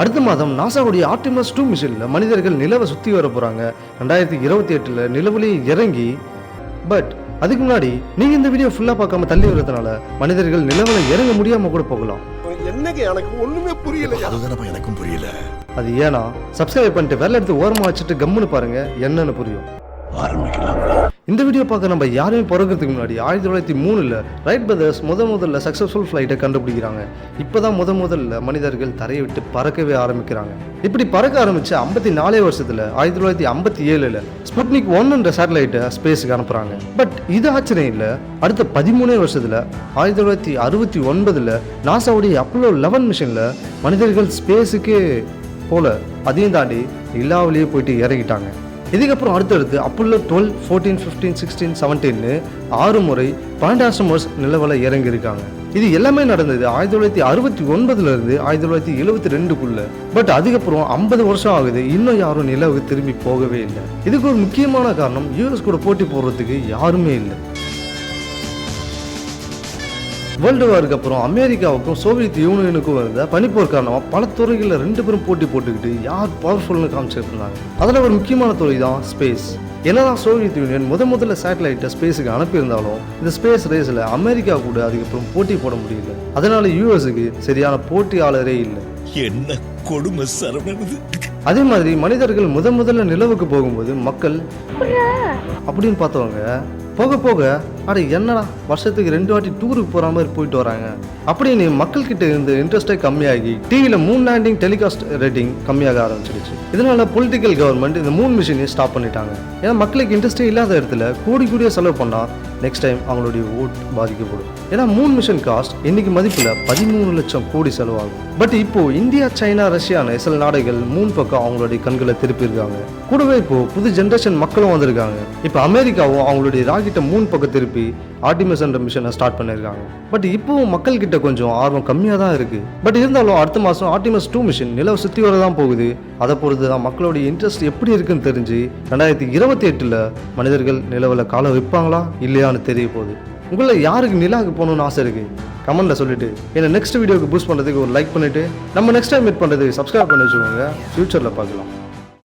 அடுத்த மாதம் நாசாவுடைய ஆர்டிமஸ் 2 மிஷனில் மனிதர்கள் நிலவை சுற்றி வர போகிறாங்க. 2028 நிலவுலேயே இறங்கி. பட் அதுக்கு முன்னாடி நீங்கள் இந்த வீடியோ ஃபுல்லாக பார்க்காம தள்ளி வரதுனால மனிதர்கள் நிலவில் இறங்க முடியாமல் கூட போகலாம். என்னங்க எனக்கு ஒண்ணுமே புரியல. அதுதான் எனக்கும் புரியல. அது ஏன்னா சப்ஸ்கிரைப் பண்ணிட்டு வேலை எடுத்து ஓரமாக வச்சுட்டு கம்முன்னு பாருங்க, என்னன்னு புரியும். ஆரம்பிக்கலாம். இந்த வீடியோ பார்க்க நம்ம யாருமே பிறக்கிறதுக்கு முன்னாடி 1903 ரைட் பிரதர்ஸ் முதல்ல சக்ஸஸ்ஃபுல் ஃப்ளைட்டை கண்டுபிடிக்கிறாங்க. இப்போதான் முதல்ல மனிதர்கள் தரையை விட்டு பறக்கவே ஆரம்பிக்கிறாங்க. இப்படி பறக்க ஆரம்பிச்ச 54 வருஷத்துல 1957 ஸ்புட்னிக் 1 சேட்டலைட்டை ஸ்பேஸுக்கு அனுப்புறாங்க. பட் இது ஆச்சரியம் இல்லை, அடுத்த 13 வருஷத்துல 1969 நாசாவுடைய அப்போலோ 11 மிஷன்ல மனிதர்கள் ஸ்பேஸுக்கே போல, அதையும் தாண்டி நிலாவிலேயே போயிட்டு இறங்கிட்டாங்க. இதுக்கப்புறம் அடுத்தடுத்து அப்போலோ 12, 14, 15, 16, 17 6 முறை 12 ஆஸ்ட்ரோனட்ஸ் நிலவில் இறங்கி இருக்காங்க. இது எல்லாமே நடந்தது 1969 இருந்து 1972. பட் அதுக்கப்புறம் 50 வருஷம் ஆகுது, இன்னும் யாரும் நிலவுக்கு திரும்பி போகவே இல்லை. இதுக்கு ஒரு முக்கியமான காரணம், யூஎஸ் கூட போட்டி போடுறதுக்கு யாருமே இல்லை. வேர்ல்டு வாருக்கு அப்புறம் அமெரிக்காவுக்கும் சோவியத் யூனியனுக்கும் இருந்த பனிப்போர் காரணமாக பல துறைகளில் 2 பேரும் போட்டி போட்டுக்கிட்டு யார் பவர்ஃபுல்னு காமிச்சிட்டு இருந்தாங்க. அதில் ஒரு முக்கியமான துறை தான் ஸ்பேஸ். என்னதான் சோவியத் யூனியன் முதல்ல சேட்டலைட்டை ஸ்பேஸுக்கு அனுப்பியிருந்தாலும் இந்த ஸ்பேஸ் ரேஸில் அமெரிக்கா கூட அதுக்கப்புறம் போட்டி போட முடியல. அதனால யூஎஸ்க்கு சரியான போட்டியாளரே இல்லை. என்ன கொடுமை சரவணது. அதே மாதிரி மனிதர்கள் முதல்ல நிலவுக்கு போகும்போது மக்கள் அப்படின்னு பார்த்தவங்க போக அட என்னடா வருஷத்துக்கு 2 வாட்டி டூருக்கு போகிற மாதிரி போயிட்டு வராங்க அப்படின்னு மக்கள் கிட்ட இருந்து இன்ட்ரெஸ்டே கம்மியாகி டிவியில் மூன் லேண்டிங் டெலிகாஸ்ட் ரேட்டிங் கம்மியாக ஆரம்பிச்சிருச்சு. இதனால பொலிட்டிக்கல் கவர்மெண்ட் இந்த மூன் மிஷினை ஸ்டாப் பண்ணிட்டாங்க. ஏன்னா மக்களுக்கு இன்ட்ரெஸ்டே இல்லாத இடத்துல கோடியாக செலவு பண்ணால் நெக்ஸ்ட் டைம் அவங்களுடைய ஓட் பாதிக்கப்படும். ஏன்னா மூன் மிஷன் காஸ்ட் இன்னைக்கு மதிப்பில் 13 லட்சம் கோடி செலவாகும். பட் இப்போ இந்தியா, சைனா, ரஷ்யான்னு சில நாடுகள் மூன் பக்கம் அவங்களுடைய கண்களை திருப்பியிருக்காங்க. கூடவே இப்போ புது ஜென்ரேஷன் மக்களும் வந்திருக்காங்க. இப்போ அமெரிக்காவும் அவங்களுடைய ராக்கெட்டை மூன் பக்கம் திருப்பி ஆர்டிமஸ் என்ற மிஷனை ஸ்டார்ட் பண்ணியிருக்காங்க. பட் இப்போவும் மக்கள் கிட்ட கொஞ்சம் ஆர்வம் கம்மியாக தான் இருக்கு. பட் இருந்தாலும் அடுத்த மாதம் ஆர்டிமஸ் 2 மிஷன் நிலவை சுற்றி வர தான் போகுது. அதை பொறுத்து தான் மக்களுடைய இன்ட்ரெஸ்ட் எப்படி இருக்குன்னு தெரிஞ்சு 2028 மனிதர்கள் நிலவில் காலை வைப்பாங்களா இல்லையான்னு தெரிய போகுது. உங்களை யாருக்கு நிலாவுக்கு போகணும்னு ஆசை இருக்கு கமெண்ட்ல சொல்லிட்டு என்ன நெக்ஸ்ட் வீடியோக்கு பூஸ்ட் பண்ணுறதுக்கு ஒரு லைக் பண்ணிட்டு நம்ம நெக்ஸ்ட் டைம் மீட் பண்ணுறதுக்கு சப்ஸ்கிரைப் பண்ணி வச்சுக்கோங்க. ஃபியூச்சரில் பார்க்கலாம்.